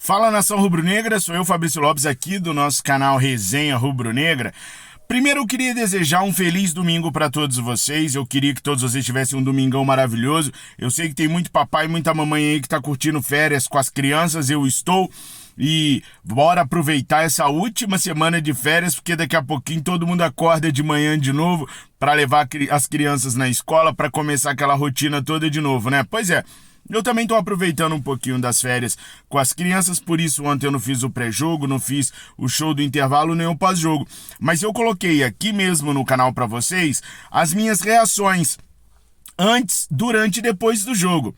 Fala, nação rubro-negra, sou eu, Fabrício Lopes, aqui do nosso canal Resenha Rubro-Negra. Primeiro eu queria desejar um feliz domingo para todos vocês. Eu queria que todos vocês tivessem um domingão maravilhoso. Eu sei que tem muito papai e muita mamãe aí que tá curtindo férias com as crianças, eu estou. E bora aproveitar essa última semana de férias, porque daqui a pouquinho todo mundo acorda de manhã de novo para levar as crianças na escola, para começar aquela rotina toda de novo, né? Pois é. Eu também estou aproveitando um pouquinho das férias com as crianças, por isso ontem eu não fiz o pré-jogo, não fiz o show do intervalo nem o pós-jogo. Mas eu coloquei aqui mesmo no canal para vocês as minhas reações antes, durante e depois do jogo.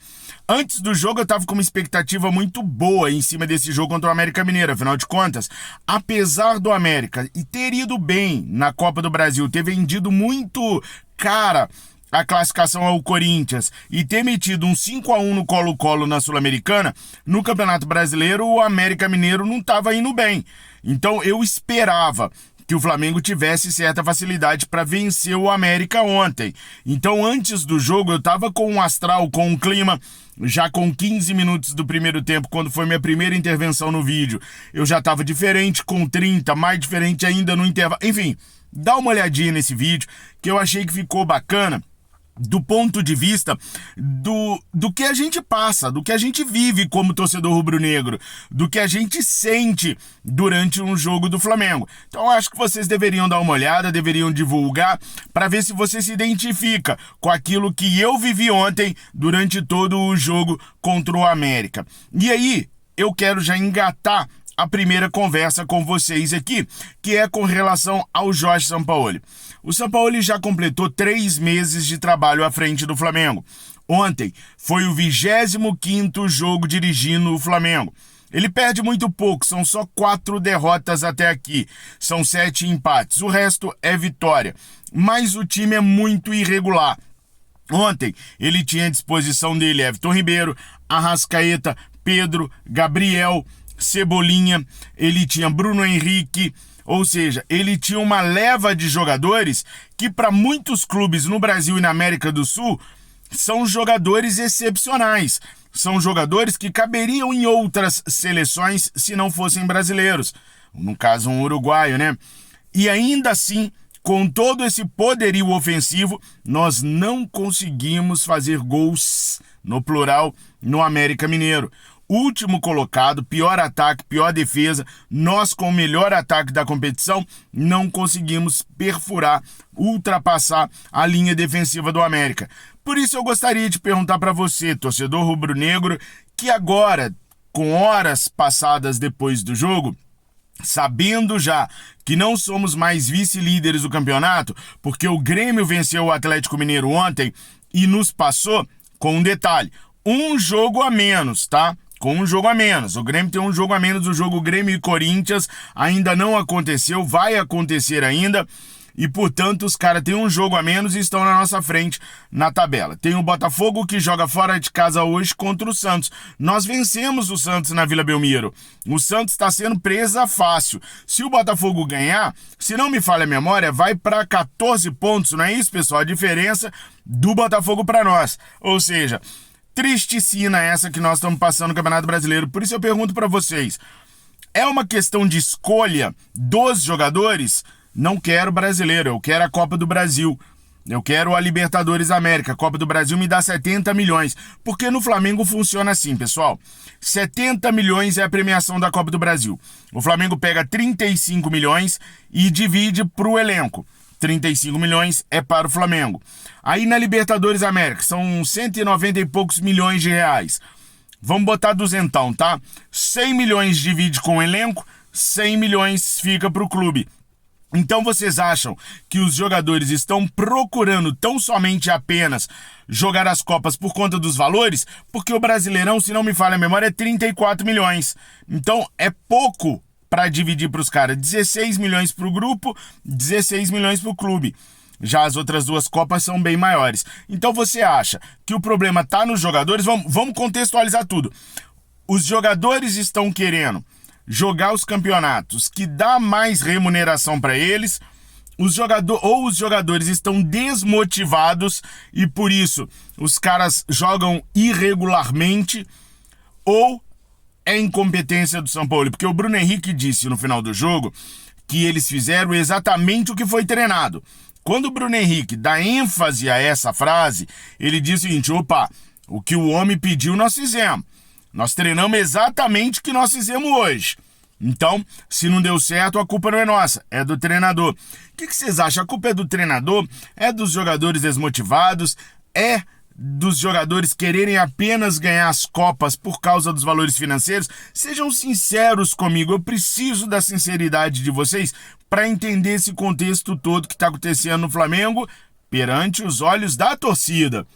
Antes do jogo eu estava com uma expectativa muito boa em cima desse jogo contra o América Mineiro. Afinal de contas, apesar do América ter ido bem na Copa do Brasil, ter vendido muito cara a classificação ao Corinthians e ter metido um 5-1 no Colo-Colo na Sul-Americana, no Campeonato Brasileiro o América Mineiro não estava indo bem. Então eu esperava que o Flamengo tivesse certa facilidade para vencer o América ontem. Então antes do jogo eu estava com um astral, com um clima, já com 15 minutos do primeiro tempo, quando foi minha primeira intervenção no vídeo, eu já estava diferente, com 30, mais diferente ainda no intervalo. Enfim, dá uma olhadinha nesse vídeo que eu achei que ficou bacana, do ponto de vista do que a gente passa, do que a gente vive como torcedor rubro-negro, do que a gente sente durante um jogo do Flamengo. Então acho que vocês deveriam dar uma olhada, deveriam divulgar, para ver se você se identifica com aquilo que eu vivi ontem durante todo o jogo contra o América. E aí, eu quero já engatar a primeira conversa com vocês aqui, que é com relação ao Jorge Sampaoli. O Sampaoli já completou 3 meses de trabalho à frente do Flamengo. Ontem foi o 25º jogo dirigindo o Flamengo. Ele perde muito pouco, são só 4 derrotas até aqui. São 7 empates, o resto é vitória. Mas o time é muito irregular. Ontem ele tinha à disposição dele Everton Ribeiro, Arrascaeta, Pedro, Gabriel, Cebolinha, ele tinha Bruno Henrique, ou seja, ele tinha uma leva de jogadores que para muitos clubes no Brasil e na América do Sul são jogadores excepcionais, são jogadores que caberiam em outras seleções se não fossem brasileiros, no caso um uruguaio, né? E ainda assim, com todo esse poderio ofensivo, nós não conseguimos fazer gols, no plural, no América Mineiro. Último colocado, pior ataque, pior defesa, nós com o melhor ataque da competição não conseguimos perfurar, ultrapassar a linha defensiva do América. Por isso eu gostaria de perguntar para você, torcedor rubro-negro, que agora, com horas passadas depois do jogo, sabendo já que não somos mais vice-líderes do campeonato, porque o Grêmio venceu o Atlético Mineiro ontem e nos passou com um detalhe, um jogo a menos, tá? Com um jogo a menos. O Grêmio tem um jogo a menos, o jogo Grêmio e Corinthians ainda não aconteceu, vai acontecer ainda, e portanto os caras têm um jogo a menos e estão na nossa frente na tabela. Tem o Botafogo que joga fora de casa hoje contra o Santos. Nós vencemos o Santos na Vila Belmiro. O Santos está sendo presa fácil. Se o Botafogo ganhar, se não me falha a memória, vai para 14 pontos, não é isso, pessoal? A diferença do Botafogo para nós. Ou seja, tristicina essa que nós estamos passando no Campeonato Brasileiro. Por isso eu pergunto para vocês, é uma questão de escolha dos jogadores? Não quero brasileiro, eu quero a Copa do Brasil. Eu quero a Libertadores da América. A Copa do Brasil me dá 70 milhões. Porque no Flamengo funciona assim, pessoal. 70 milhões é a premiação da Copa do Brasil. O Flamengo pega 35 milhões e divide para o elenco. 35 milhões é para o Flamengo. Aí na Libertadores da América são 190 e poucos milhões de reais. Vamos botar duzentão, tá? 100 milhões divide com o elenco, 100 milhões fica para o clube. Então vocês acham que os jogadores estão procurando tão somente apenas jogar as Copas por conta dos valores? Porque o Brasileirão, se não me falha a memória, é 34 milhões. Então é pouco para dividir para os caras. 16 milhões para o grupo, 16 milhões para o clube. Já as outras 2 Copas são bem maiores. Então você acha que o problema está nos jogadores? Vamos contextualizar tudo. Os jogadores estão querendo jogar os campeonatos que dá mais remuneração para eles, os jogadores estão desmotivados e por isso os caras jogam irregularmente, ou é incompetência do São Paulo? Porque o Bruno Henrique disse no final do jogo que eles fizeram exatamente o que foi treinado. Quando o Bruno Henrique dá ênfase a essa frase, ele diz o seguinte: opa, o que o homem pediu nós fizemos. Nós treinamos exatamente o que nós fizemos hoje. Então, se não deu certo, a culpa não é nossa, é do treinador. O que vocês acham? A culpa é do treinador? É dos jogadores desmotivados? É dos jogadores quererem apenas ganhar as Copas por causa dos valores financeiros? Sejam sinceros comigo, eu preciso da sinceridade de vocês para entender esse contexto todo que está acontecendo no Flamengo perante os olhos da torcida.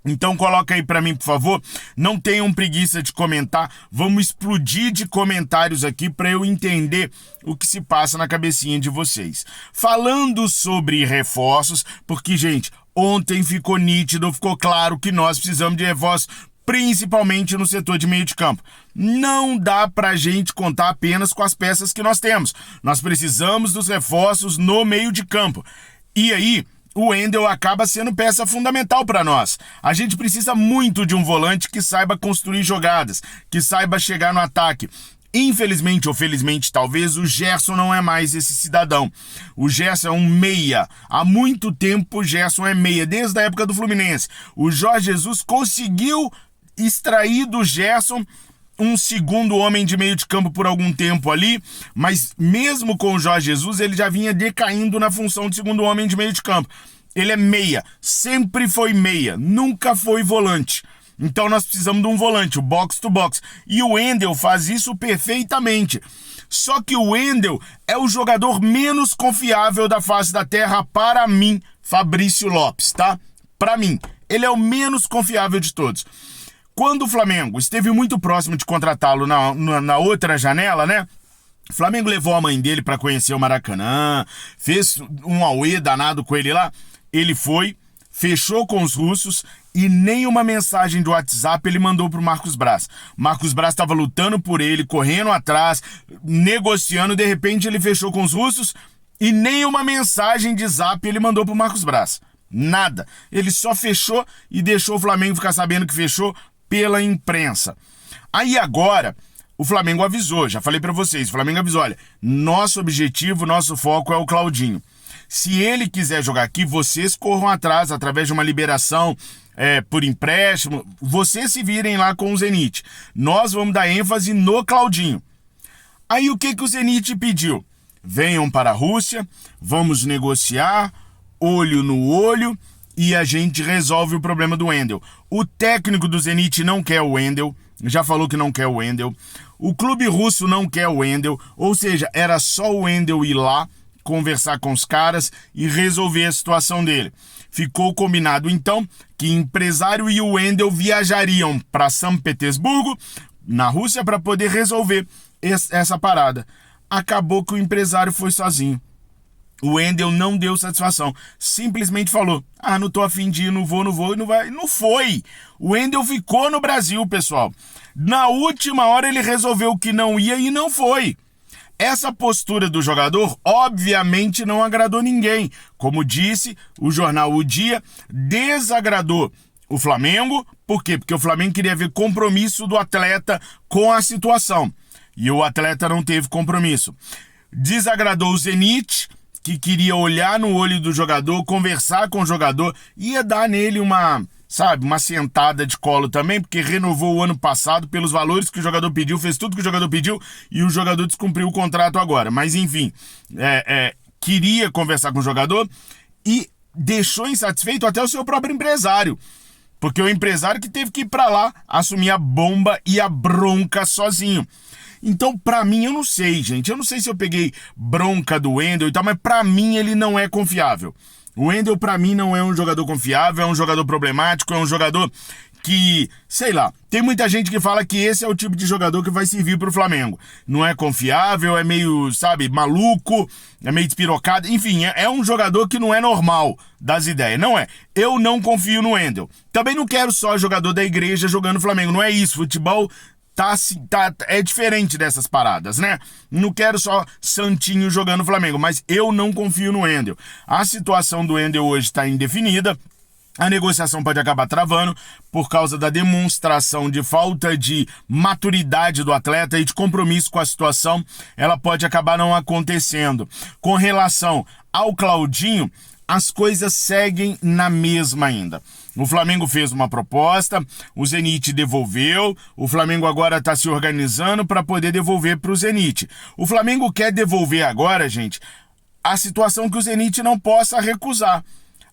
Então coloca aí pra mim, por favor. Não tenham preguiça de comentar. Vamos explodir de comentários aqui pra eu entender o que se passa na cabecinha de vocês. Falando sobre reforços, porque, gente, ontem ficou nítido, ficou claro que nós precisamos de reforços, principalmente no setor de meio de campo. Não dá pra gente contar apenas com as peças que nós temos. Nós precisamos dos reforços no meio de campo. E aí, o Wendel acaba sendo peça fundamental para nós. A gente precisa muito de um volante que saiba construir jogadas, que saiba chegar no ataque. Infelizmente ou felizmente, talvez, o Gerson não é mais esse cidadão. O Gerson é um meia. Há muito tempo o Gerson é meia, desde a época do Fluminense. O Jorge Jesus conseguiu extrair do Gerson um segundo homem de meio de campo por algum tempo ali, mas mesmo com o Jorge Jesus, ele já vinha decaindo na função de segundo homem de meio de campo. Ele é meia, sempre foi meia, nunca foi volante. Então nós precisamos de um volante, o box to box. E o Wendel faz isso perfeitamente. Só que o Wendel é o jogador menos confiável da face da terra para mim, Fabrício Lopes, tá? Para mim, ele é o menos confiável de todos. Quando o Flamengo esteve muito próximo de contratá-lo na outra janela, né? O Flamengo levou a mãe dele para conhecer o Maracanã, fez um auê danado com ele lá. Ele foi, fechou com os russos e nem uma mensagem do WhatsApp ele mandou pro Marcos Braz. Marcos Braz estava lutando por ele, correndo atrás, negociando. De repente ele fechou com os russos e nem uma mensagem de zap ele mandou pro Marcos Braz. Nada. Ele só fechou e deixou o Flamengo ficar sabendo que fechou pela imprensa. Aí agora, o Flamengo avisou, já falei pra vocês, o Flamengo avisou, olha, nosso objetivo, nosso foco é o Claudinho. Se ele quiser jogar aqui, vocês corram atrás, através de uma liberação por empréstimo, vocês se virem lá com o Zenit. Nós vamos dar ênfase no Claudinho. Aí o que o Zenit pediu? Venham para a Rússia, vamos negociar, olho no olho, e a gente resolve o problema do Wendel. O técnico do Zenit não quer o Wendel, já falou que não quer o Wendel. O clube russo não quer o Wendel, ou seja, era só o Wendel ir lá, conversar com os caras e resolver a situação dele. Ficou combinado, então, que empresário e o Wendel viajariam para São Petersburgo, na Rússia, para poder resolver essa parada. Acabou que o empresário foi sozinho. O Wendel não deu satisfação, simplesmente falou, não tô afim de ir, não vou, e não vai. Não foi. O Wendel ficou no Brasil, pessoal. Na última hora ele resolveu que não ia e não foi. Essa postura do jogador, obviamente, não agradou ninguém. Como disse o jornal O Dia, desagradou o Flamengo. Por quê? Porque o Flamengo queria ver compromisso do atleta com a situação. E o atleta não teve compromisso. Desagradou o Zenit, que queria olhar no olho do jogador, conversar com o jogador, ia dar nele uma sentada de colo também, porque renovou o ano passado pelos valores que o jogador pediu, fez tudo que o jogador pediu e o jogador descumpriu o contrato agora. Mas enfim, queria conversar com o jogador e deixou insatisfeito até o seu próprio empresário. Porque o empresário que teve que ir pra lá assumir a bomba e a bronca sozinho. Então, pra mim, eu não sei, gente. Eu não sei se eu peguei bronca do Wendel e tal, mas pra mim ele não é confiável. O Wendel, pra mim, não é um jogador confiável, é um jogador problemático, é um jogador que, sei lá, tem muita gente que fala que esse é o tipo de jogador que vai servir pro Flamengo. Não é confiável, é meio, maluco, é meio despirocado. Enfim, é um jogador que não é normal das ideias. Não é. Eu não confio no Wendel. Também não quero só jogador da igreja jogando Flamengo. Não é isso. Futebol é diferente dessas paradas, né? Não quero só santinho jogando Flamengo, mas eu não confio no Wendel. A situação do Wendel hoje está indefinida. A negociação pode acabar travando por causa da demonstração de falta de maturidade do atleta e de compromisso com a situação. Ela pode acabar não acontecendo. Com relação ao Claudinho, as coisas seguem na mesma ainda. O Flamengo fez uma proposta, o Zenit devolveu, o Flamengo agora está se organizando para poder devolver para o Zenit. O Flamengo quer devolver agora, gente, a situação que o Zenit não possa recusar.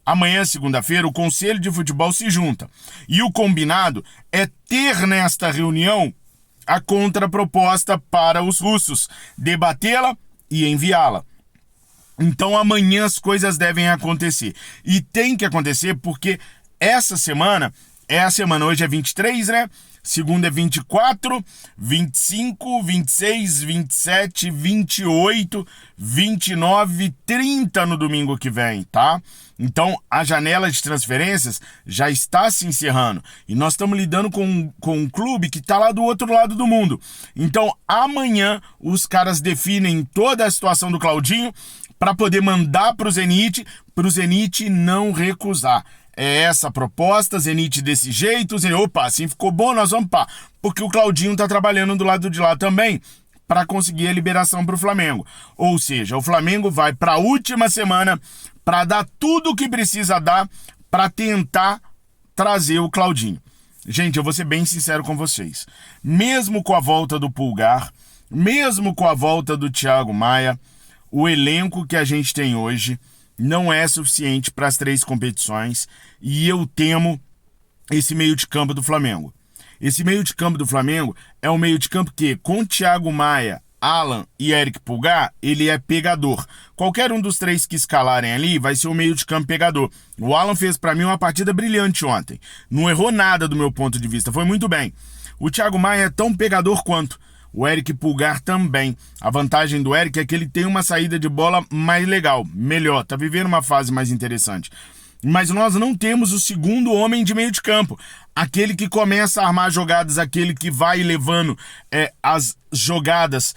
Amanhã, segunda-feira, o Conselho de Futebol se junta. E o combinado é ter nesta reunião a contraproposta para os russos, debatê-la e enviá-la. Então amanhã as coisas devem acontecer. E tem que acontecer porque essa semana é a semana, hoje é 23, né? Segunda é 24, 25, 26, 27, 28, 29, 30 no domingo que vem, tá? Então, a janela de transferências já está se encerrando. E nós estamos lidando com um clube que está lá do outro lado do mundo. Então, amanhã, os caras definem toda a situação do Claudinho para poder mandar para o Zenit não recusar. É essa a proposta, Zenit desse jeito, opa, assim ficou bom, nós vamos pá. Porque o Claudinho tá trabalhando do lado de lá também para conseguir a liberação para o Flamengo. Ou seja, o Flamengo vai para a última semana para dar tudo o que precisa dar para tentar trazer o Claudinho. Gente, eu vou ser bem sincero com vocês. Mesmo com a volta do Pulgar, mesmo com a volta do Thiago Maia, o elenco que a gente tem hoje não é suficiente para as 3 competições e eu temo esse meio de campo do Flamengo. Esse meio de campo do Flamengo é um meio de campo que, com Thiago Maia, Alan e Eric Pulgar, ele é pegador. Qualquer um dos 3 que escalarem ali vai ser o meio de campo pegador. O Alan fez para mim uma partida brilhante ontem. Não errou nada do meu ponto de vista, foi muito bem. O Thiago Maia é tão pegador quanto. O Eric Pulgar também. A vantagem do Eric é que ele tem uma saída de bola mais legal, melhor, tá vivendo uma fase mais interessante. Mas nós não temos o segundo homem de meio de campo. Aquele que começa a armar jogadas, aquele que vai levando as jogadas,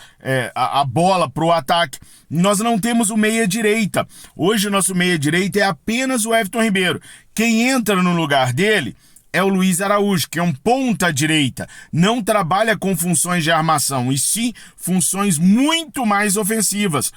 a bola pro ataque. Nós não temos o meia-direita. Hoje o nosso meia-direita é apenas o Everton Ribeiro. Quem entra no lugar dele é o Luiz Araújo, que é um ponta-direita, não trabalha com funções de armação, e sim funções muito mais ofensivas.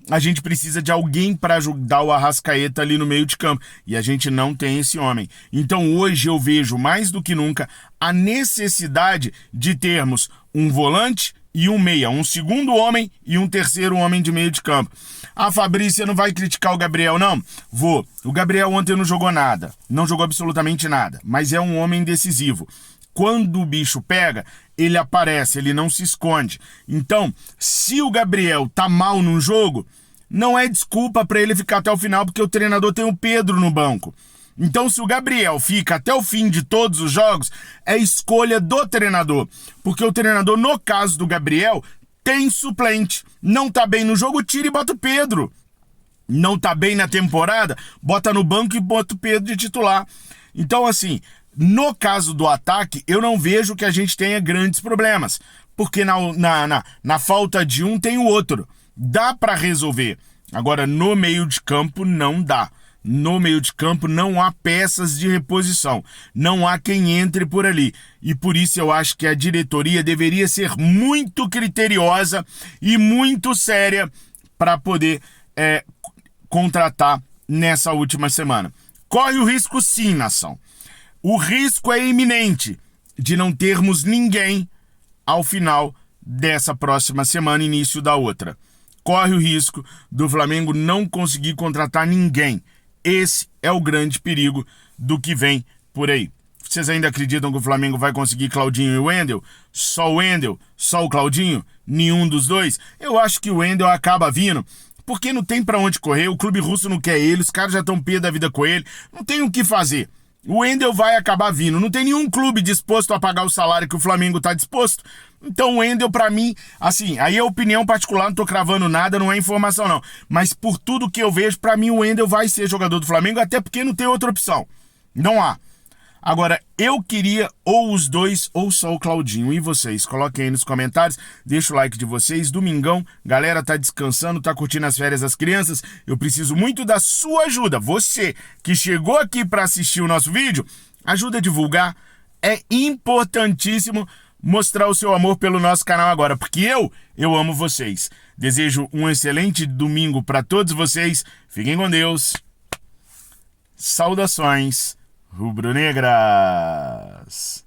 A gente precisa de alguém para ajudar o Arrascaeta ali no meio de campo, e a gente não tem esse homem. Então hoje eu vejo mais do que nunca a necessidade de termos um volante e um meia, um segundo homem e um terceiro homem de meio de campo. Ah, Fabrício, não vai criticar o Gabriel, não? Vou. O Gabriel ontem não jogou nada, não jogou absolutamente nada, mas é um homem decisivo. Quando o bicho pega, ele aparece, ele não se esconde. Então, se o Gabriel tá mal num jogo, não é desculpa para ele ficar até o final, porque o treinador tem o Pedro no banco. Então, se o Gabriel fica até o fim de todos os jogos, é escolha do treinador. Porque o treinador, no caso do Gabriel, tem suplente. Não tá bem no jogo, tira e bota o Pedro. Não tá bem na temporada, bota no banco e bota o Pedro de titular. Então, assim, no caso do ataque, eu não vejo que a gente tenha grandes problemas. Porque na falta de um tem o outro. Dá para resolver. Agora, no meio de campo, não dá. No meio de campo não há peças de reposição, não há quem entre por ali. E por isso eu acho que a diretoria deveria ser muito criteriosa e muito séria para poder contratar nessa última semana. Corre o risco sim, nação. O risco é iminente de não termos ninguém ao final dessa próxima semana, início da outra. Corre o risco do Flamengo não conseguir contratar ninguém. Esse é o grande perigo do que vem por aí. Vocês ainda acreditam que o Flamengo vai conseguir Claudinho e Wendel? Só o Wendel? Só o Claudinho? Nenhum dos dois? Eu acho que o Wendel acaba vindo, porque não tem pra onde correr, o clube russo não quer ele, os caras já estão pé da vida com ele, não tem o que fazer. O Wendel vai acabar vindo, não tem nenhum clube disposto a pagar o salário que o Flamengo tá disposto. Então o Wendel, pra mim, assim, aí é opinião particular, não tô cravando nada, não é informação não. Mas por tudo que eu vejo, pra mim o Wendel vai ser jogador do Flamengo, até porque não tem outra opção. Não há. Agora, eu queria ou os dois ou só o Claudinho. E vocês? Coloquem aí nos comentários, deixa o like de vocês. Domingão, galera tá descansando, tá curtindo as férias das crianças. Eu preciso muito da sua ajuda. Você que chegou aqui para assistir o nosso vídeo, ajuda a divulgar. É importantíssimo mostrar o seu amor pelo nosso canal agora, porque eu amo vocês. Desejo um excelente domingo para todos vocês. Fiquem com Deus. Saudações rubro-negras.